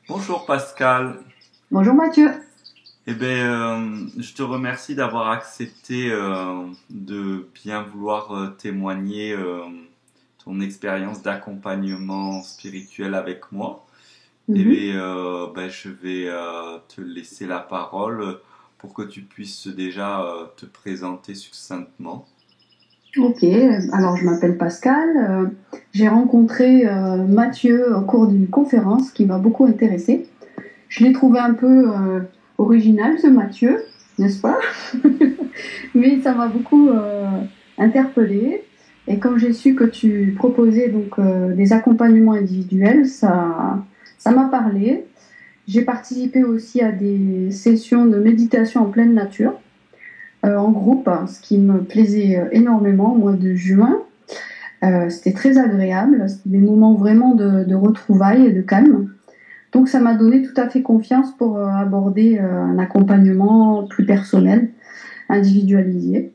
Bonjour Pascal. Bonjour Mathieu. Je te remercie d'avoir accepté de bien vouloir témoigner ton expérience d'accompagnement spirituel avec moi. Mhm. Je vais te laisser la parole pour que tu puisses déjà te présenter succinctement. Ok, alors je m'appelle Pascal. J'ai rencontré Mathieu au cours d'une conférence qui m'a beaucoup intéressée. Je l'ai trouvé un peu original, ce Mathieu, n'est-ce pas? Mais ça m'a beaucoup interpellée. Et quand j'ai su que tu proposais donc des accompagnements individuels, ça m'a parlé. J'ai participé aussi à des sessions de méditation en pleine nature. En groupe, hein, ce qui me plaisait énormément au mois de juin. C'était très agréable, c'était des moments vraiment de retrouvailles et de calme. Donc ça m'a donné tout à fait confiance pour aborder un accompagnement plus personnel, individualisé.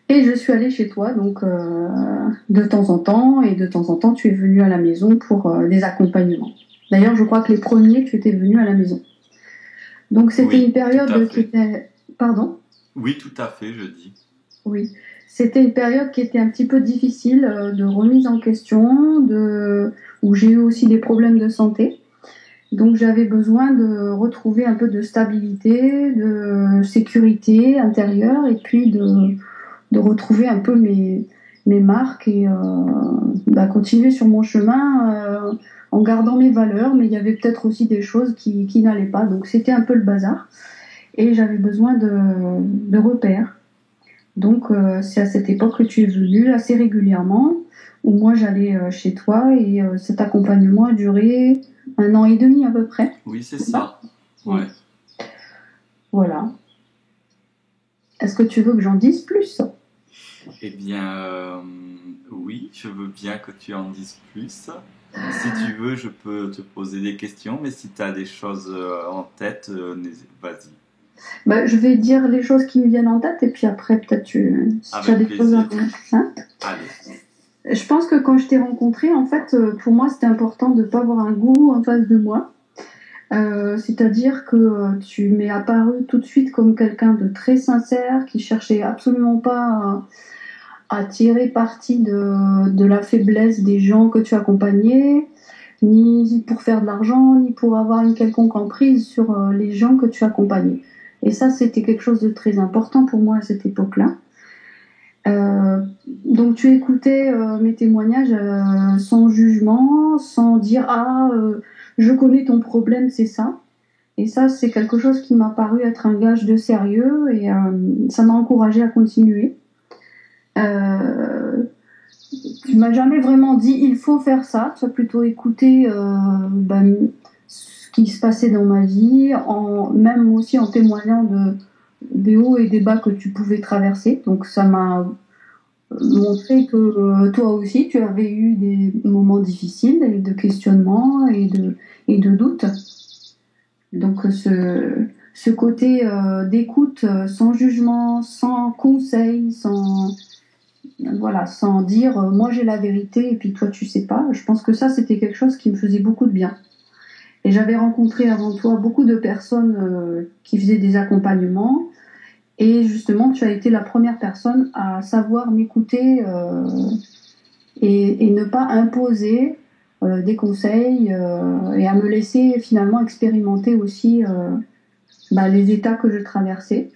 Et je suis allée chez toi donc de temps en temps, et de temps en temps tu es venu à la maison pour des accompagnements. D'ailleurs, je crois que les premiers, tu étais venu à la maison. Donc c'était une Oui, tout à période qui fait. était... Pardon? Oui, tout à fait, je dis. Oui, c'était une période qui était un petit peu difficile de remise en question, où j'ai eu aussi des problèmes de santé. Donc j'avais besoin de retrouver un peu de stabilité, de sécurité intérieure et puis de retrouver un peu mes marques et continuer sur mon chemin en gardant mes valeurs, mais il y avait peut-être aussi des choses qui n'allaient pas. Donc c'était un peu le bazar et j'avais besoin de repères. Donc, c'est à cette époque que tu es venu assez régulièrement, où moi j'allais chez toi et cet accompagnement a duré 1 an et demi à peu près. Oui, c'est C'est ça? ça. Ouais. Oui. Voilà. Est-ce que tu veux que j'en dise plus? Eh bien, oui, je veux bien que tu en dises plus. Si tu veux, je peux te poser des questions, mais si tu as des choses en tête, vas-y. Bah, je vais dire les choses qui me viennent en tête et puis après, peut-être si tu as Avec des choses à plaisir. dire. Hein. Allez. Je pense que quand je t'ai rencontré, en fait, pour moi, c'était important de ne pas avoir un gourou en face de moi. C'est-à-dire que tu m'es apparu tout de suite comme quelqu'un de très sincère, qui cherchait absolument pas à tirer parti de la faiblesse des gens que tu accompagnais, ni pour faire de l'argent, ni pour avoir une quelconque emprise sur les gens que tu accompagnais. Et ça, c'était quelque chose de très important pour moi à cette époque-là. Euh, donc tu écoutais mes témoignages sans jugement, sans dire je connais ton problème, c'est ça. Et ça, c'est quelque chose qui m'a paru être un gage de sérieux et ça m'a encouragée à continuer. Euh, Tu m'as jamais vraiment dit il faut faire ça. Tu as plutôt écouté ce qui se passait dans ma vie, même aussi en témoignant des hauts et des bas que tu pouvais traverser. Donc ça m'a montré que toi aussi tu avais eu des moments difficiles et de questionnement et de doutes. Donc ce côté d'écoute sans jugement, sans conseil, sans dire moi j'ai la vérité et puis toi tu sais pas. Je pense que ça c'était quelque chose qui me faisait beaucoup de bien. Et j'avais rencontré avant toi beaucoup de personnes qui faisaient des accompagnements et justement tu as été la première personne à savoir m'écouter et ne pas imposer des conseils et à me laisser finalement expérimenter aussi les états que je traversais,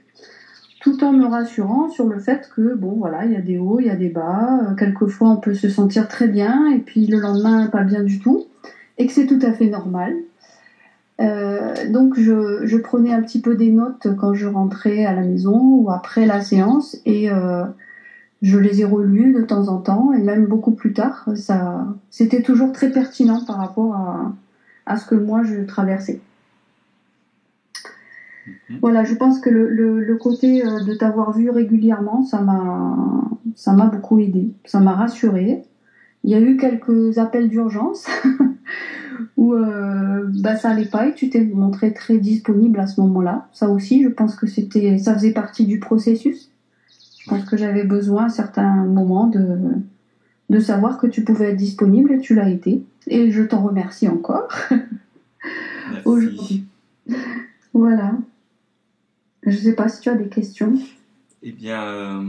tout en me rassurant sur le fait que, bon, voilà, il y a des hauts, il y a des bas, quelquefois on peut se sentir très bien, et puis le lendemain, pas bien du tout, et que c'est tout à fait normal. Donc je prenais un petit peu des notes quand je rentrais à la maison ou après la séance, et je les ai relues de temps en temps, et même beaucoup plus tard. C'était toujours très pertinent par rapport à ce que moi je traversais. Mhm. Voilà, je pense que le côté de t'avoir vu régulièrement, ça m'a beaucoup aidé. Ça m'a rassurée. Il y a eu quelques appels d'urgence où ça allait pas et tu t'es montré très disponible à ce moment-là. Ça aussi, je pense que ça faisait partie du processus. Je pense Oui. que j'avais besoin à certains moments de savoir que tu pouvais être disponible et tu l'as été. Et je t'en remercie encore. Merci. aujourd'hui. Voilà. Je ne sais pas si tu as des questions. Eh bien,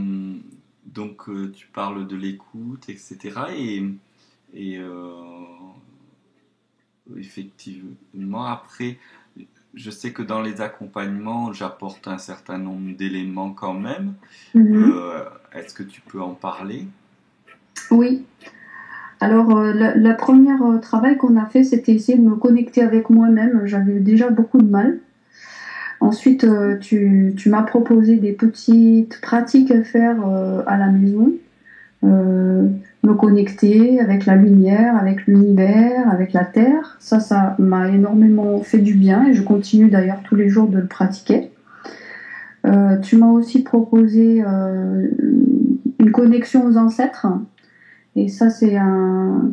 donc tu parles de l'écoute, etc. Et effectivement, après, je sais que dans les accompagnements, j'apporte un certain nombre d'éléments quand même. Mhm. Est-ce que tu peux en parler? Oui. Alors, la première travail qu'on a fait, c'était essayer de me connecter avec moi-même. J'avais déjà beaucoup de mal. Ensuite, tu m'as proposé des petites pratiques à faire à la maison. Euh, Me connecter avec la lumière, avec l'univers, avec la terre. Ça m'a énormément fait du bien et je continue d'ailleurs tous les jours de le pratiquer. Tu m'as aussi proposé une connexion aux ancêtres et ça c'est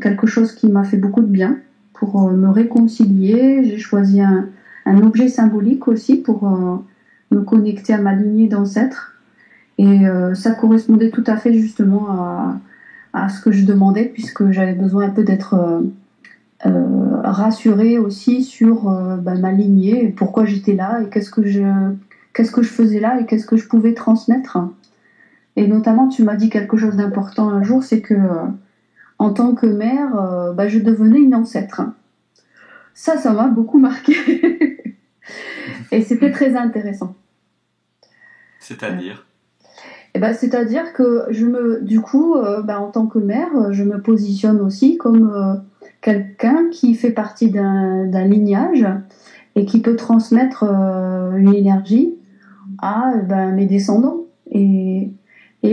quelque chose qui m'a fait beaucoup de bien pour me réconcilier. J'ai choisi un objet symbolique aussi pour me connecter à ma lignée d'ancêtres et ça correspondait tout à fait justement à ce que je demandais puisque j'avais besoin un peu d'être rassurée aussi sur ma lignée, pourquoi j'étais là et qu'est-ce que je faisais là et qu'est-ce que je pouvais transmettre. Et notamment, tu m'as dit quelque chose d'important un jour, c'est que en tant que mère, je devenais une ancêtre. Ça m'a beaucoup marqué et c'était très intéressant. C'est-à-dire? C'est-à-dire que du coup, en tant que mère, je me positionne aussi comme quelqu'un qui fait partie d'un lignage et qui peut transmettre une énergie à mes descendants. Et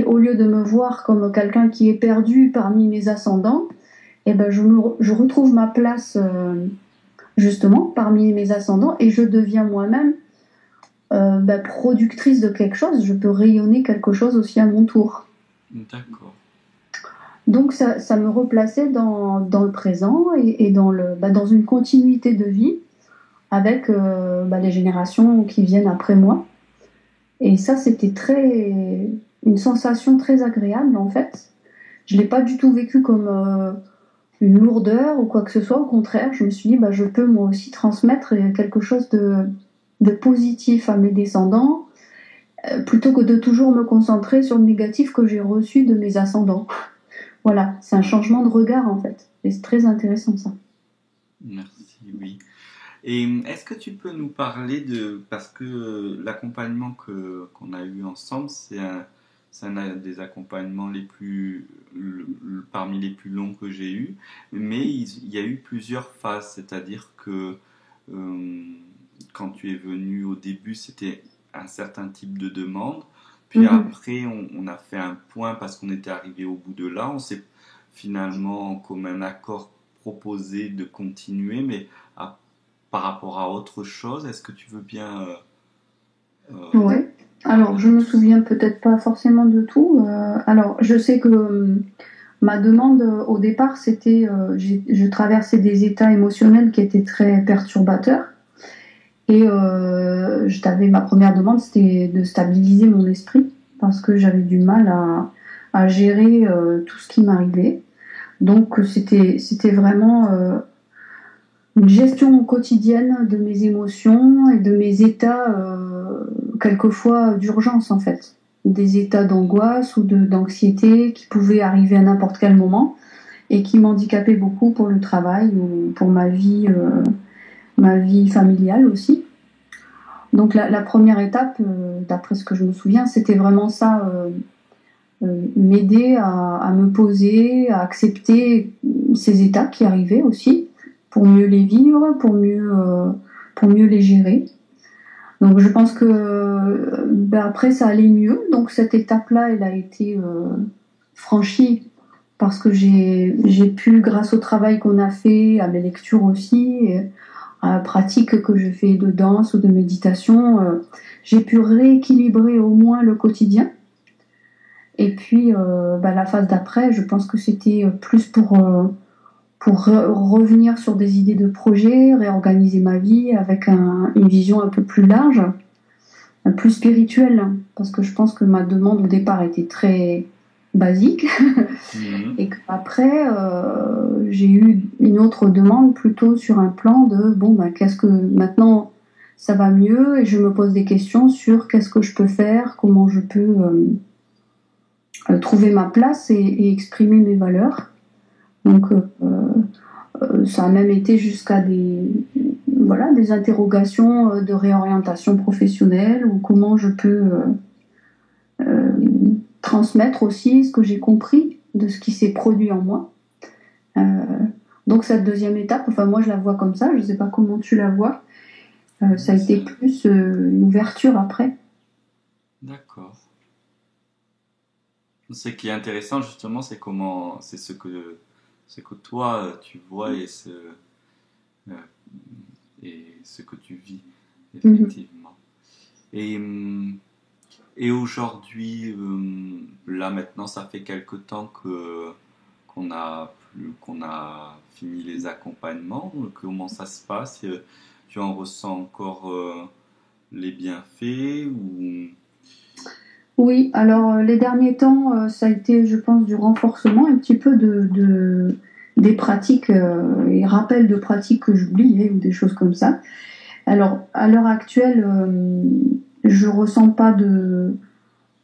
au lieu de me voir comme quelqu'un qui est perdu parmi mes ascendants, je retrouve ma place justement parmi mes ascendants et je deviens moi-même productrice de quelque chose, je peux rayonner quelque chose aussi à mon tour. D'accord. Donc ça me replaçait dans le présent et dans une continuité de vie avec les générations qui viennent après moi. Et ça, c'était une sensation très agréable en fait. Je ne l'ai pas du tout vécu comme une lourdeur ou quoi que ce soit. Au contraire, je me suis dit, je peux moi aussi transmettre quelque chose de positif à mes descendants plutôt que de toujours me concentrer sur le négatif que j'ai reçu de mes ascendants. Voilà, c'est un changement de regard en fait. Et c'est très intéressant ça. Merci, oui. Et est-ce que tu peux nous parler parce que l'accompagnement qu'on a eu ensemble, c'est un des accompagnements parmi les plus longs que j'ai eu, mais il y a eu plusieurs phases, c'est-à-dire que euh, quand tu es venu au début, c'était un certain type de demande, puis Mhm. après on a fait un point parce qu'on était arrivé au bout de là, on s'est finalement comme un accord proposé de continuer, mais à par rapport à autre chose. Est-ce que tu veux bien Ouais. Alors, parler je de me tout ça? souviens peut-être pas forcément de tout. Alors, je sais que ma demande au départ, c'était, je traversais des états émotionnels qui étaient très perturbateurs. Et ma première demande, c'était de stabiliser mon esprit parce que j'avais du mal à gérer tout ce qui m'arrivait. Donc, c'était vraiment une gestion quotidienne de mes émotions et de mes états, quelquefois d'urgence en fait. Des états d'angoisse ou d'anxiété qui pouvaient arriver à n'importe quel moment et qui m'handicapaient beaucoup pour le travail ou pour ma vie familiale aussi. Donc la première étape, d'après ce que je me souviens, c'était vraiment ça, m'aider à me poser, à accepter ces états qui arrivaient aussi, pour mieux les vivre, pour mieux les gérer. Donc je pense que après ça allait mieux. Donc cette étape-là, elle a été franchie parce que j'ai pu, grâce au travail qu'on a fait, à mes lectures aussi, et à la pratique que je fais de danse ou de méditation, j'ai pu rééquilibrer au moins le quotidien. Et puis la phase d'après, je pense que c'était plus pour revenir sur des idées de projet, réorganiser ma vie avec une vision un peu plus large, plus spirituelle, parce que je pense que ma demande au départ était très basique. Mhm. Et qu'après, j'ai eu une autre demande plutôt sur un plan de bon, ben, qu'est-ce que maintenant ça va mieux et je me pose des questions sur qu'est-ce que je peux faire, comment je peux trouver ma place et exprimer mes valeurs. Donc, ça a même été jusqu'à des interrogations de réorientation professionnelle ou comment je peux euh, transmettre aussi ce que j'ai compris de ce qui s'est produit en moi. Euh, donc cette deuxième étape, enfin moi je la vois comme ça, je ne sais pas comment tu la vois. Ça a été plus une ouverture après. D'accord. Ce qui est intéressant justement, c'est ce que toi tu vois euh, et ce que tu vis effectivement. Et, hum, et aujourd'hui, là maintenant, ça fait quelque temps que qu'on a fini les accompagnements. Comment ça se passe? Tu en ressens encore les bienfaits ou... Oui, alors les derniers temps, ça a été, je pense, du renforcement, un petit peu des pratiques et rappels de pratiques que j'oubliais ou des choses comme ça. Alors, à l'heure actuelle, je ressens pas de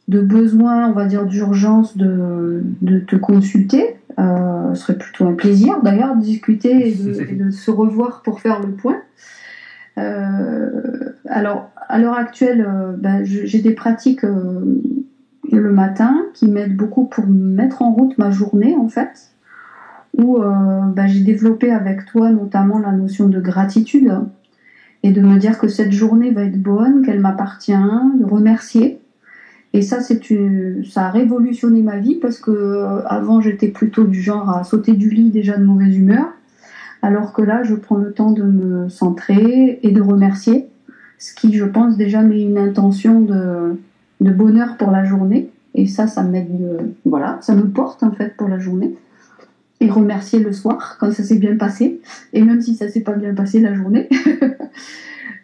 besoin, on va dire, d'urgence de te consulter. Ce serait plutôt un plaisir d'ailleurs de discuter et de se revoir pour faire le point. Alors, à l'heure actuelle, j'ai des pratiques le matin qui m'aident beaucoup pour mettre en route ma journée, en fait, où j'ai développé avec toi notamment la notion de gratitude et de me dire que cette journée va être bonne, qu'elle m'appartient, de remercier. Et ça, ça a révolutionné ma vie parce que avant j'étais plutôt du genre à sauter du lit déjà de mauvaise humeur, alors que là, je prends le temps de me centrer et de remercier, ce qui, je pense, déjà met une intention de bonheur pour la journée. Et ça m'aide, voilà, ça me porte en fait pour la journée. Et remercier le soir quand ça s'est bien passé, et même si ça s'est pas bien passé la journée.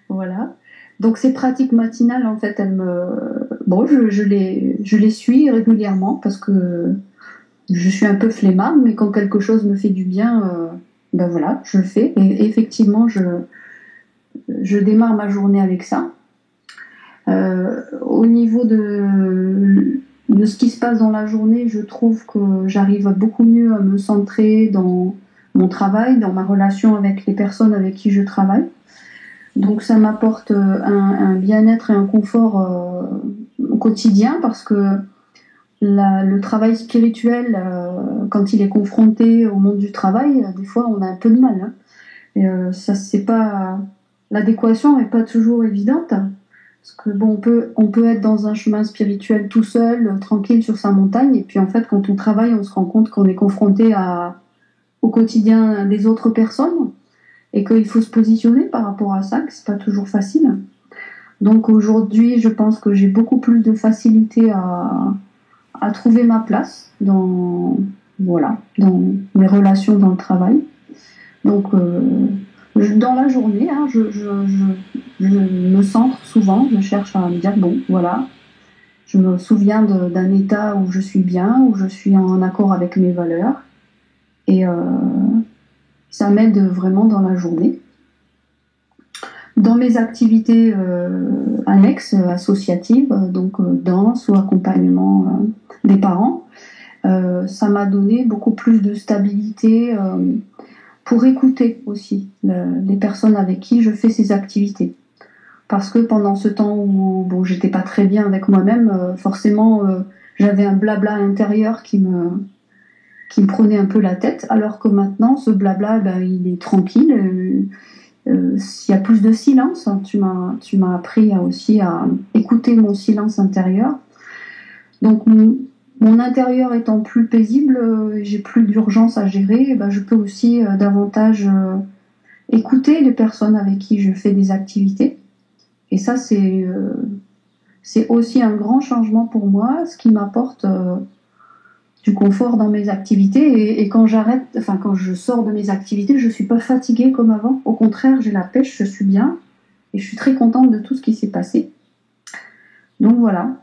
Voilà. Donc ces pratiques matinales, en fait, je les suis régulièrement parce que je suis un peu flemmarde, mais quand quelque chose me fait du bien, ben voilà, je le fais. Et effectivement, je démarre ma journée avec ça. Au niveau de ce qui se passe dans la journée, je trouve que j'arrive beaucoup mieux à me centrer dans mon travail, dans ma relation avec les personnes avec qui je travaille. Donc ça m'apporte un bien-être et un confort au quotidien parce que le travail spirituel, quand il est confronté au monde du travail, des fois on a un peu de mal. Hein. Et, ça, c'est pas, l'adéquation n'est pas toujours évidente. Parce que bon, on peut être dans un chemin spirituel tout seul, tranquille sur sa montagne, et puis en fait, quand on travaille, on se rend compte qu'on est confronté au quotidien des autres personnes, et qu'il faut se positionner par rapport à ça, que c'est pas toujours facile. Donc aujourd'hui, je pense que j'ai beaucoup plus de facilité à trouver ma place dans mes relations dans le travail. Donc dans la journée, hein, je me centre souvent, je cherche à me dire bon, voilà, je me souviens d'un état où je suis bien, où je suis en accord avec mes valeurs, et ça m'aide vraiment dans la journée. Dans mes activités annexes, associatives, donc danse ou accompagnement des parents, ça m'a donné beaucoup plus de stabilité pour écouter aussi les personnes avec qui je fais ces activités. Parce que pendant ce temps où bon, j'étais pas très bien avec moi-même, forcément j'avais un blabla intérieur qui me prenait un peu la tête, alors que maintenant ce blabla il est tranquille. S'il y a plus de silence, tu m'as appris aussi à écouter mon silence intérieur. Donc mon intérieur étant plus paisible, j'ai plus d'urgence à gérer, je peux aussi davantage écouter les personnes avec qui je fais des activités. Et ça, c'est aussi un grand changement pour moi, ce qui m'apporte du confort dans mes activités. Et quand quand je sors de mes activités, je suis pas fatiguée comme avant. Au contraire, j'ai la pêche, je suis bien et je suis très contente de tout ce qui s'est passé. Donc voilà,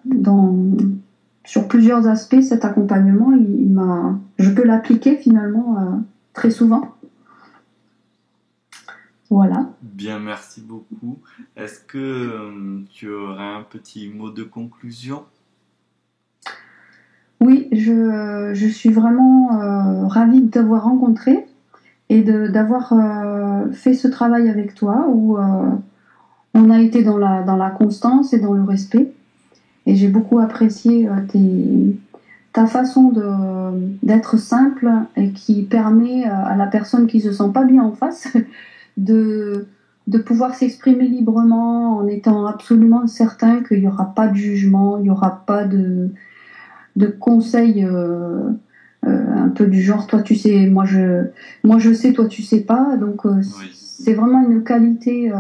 sur plusieurs aspects, cet accompagnement, je peux l'appliquer finalement très souvent. Voilà. Bien, merci beaucoup. Est-ce que tu aurais un petit mot de conclusion? Oui, je suis vraiment ravie de t'avoir rencontré et d'avoir fait ce travail avec toi où on a été dans la constance et dans le respect. Et j'ai beaucoup apprécié ta façon d'être simple et qui permet à la personne qui se sent pas bien en face de, de pouvoir s'exprimer librement en étant absolument certain qu'il n'y aura pas de jugement, il n'y aura pas de conseils un peu du genre toi tu sais, moi je sais, toi tu sais pas. Donc Oui. c'est vraiment une qualité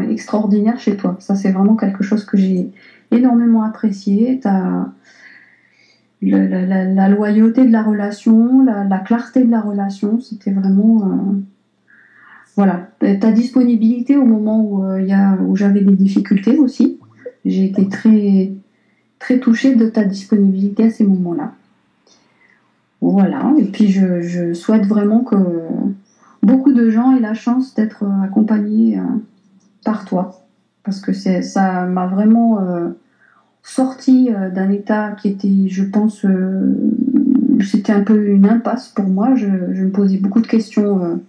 extraordinaire chez toi. Ça c'est vraiment quelque chose que j'ai énormément apprécié. La loyauté de la relation, la clarté de la relation, c'était vraiment voilà. Ta disponibilité au moment où j'avais des difficultés aussi. J'ai été très très touchée de ta disponibilité à ces moments-là. Voilà. Et puis je souhaite vraiment que beaucoup de gens aient la chance d'être accompagnés par toi, parce que ça m'a vraiment sorti d'un état qui était, je pense, c'était un peu une impasse pour moi. Je me posais beaucoup de questions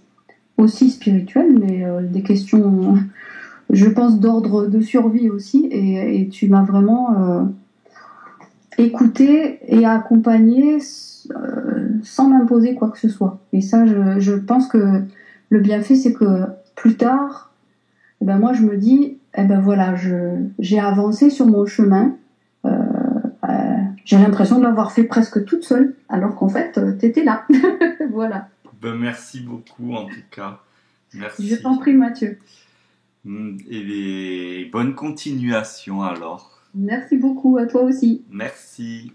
aussi spirituelles, mais des questions, je pense, d'ordre de survie aussi. Et tu m'as vraiment écouté et accompagné sans m'imposer quoi que ce soit. Et ça, je pense que le bienfait, c'est que plus tard, eh ben moi, je me dis, eh ben voilà, j'ai avancé sur mon chemin. J'ai l'impression de l'avoir fait presque toute seule, alors qu'en fait, t'étais là. Voilà. Ben, merci beaucoup en tout cas. Merci. Je t'en prie, Mathieu. Et bonne continuation alors. Merci beaucoup, à toi aussi. Merci.